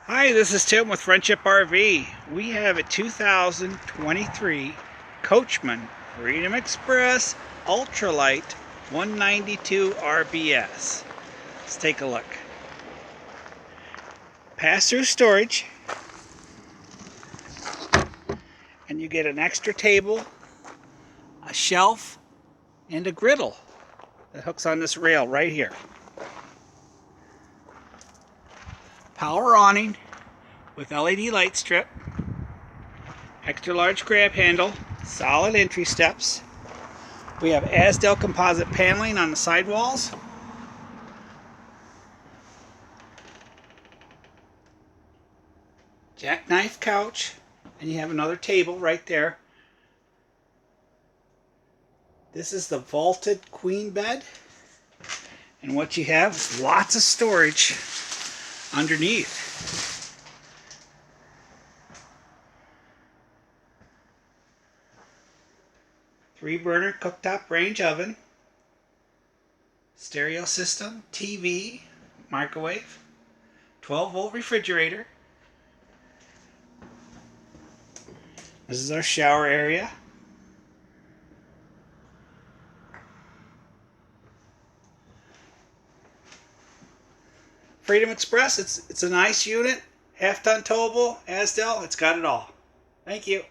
Hi, this is Tim with Friendship RV. We have a 2023 Coachmen Freedom Express Ultralight 192 RBS. Let's take a look. Pass-through storage, and you get an extra table, a shelf, and a griddle that hooks on this rail right here. Power awning with LED light strip, extra large grab handle, solid entry steps. We have Asdel composite paneling on the sidewalls. Jackknife couch, and you have another table right there. This is the vaulted queen bed, and what you have is lots of storage underneath. 3-burner cooktop range oven, stereo system, TV, microwave, 12-volt refrigerator. This is our shower area. Freedom Express, it's a nice unit, half-ton towable, Asdel, it's got it all. Thank you.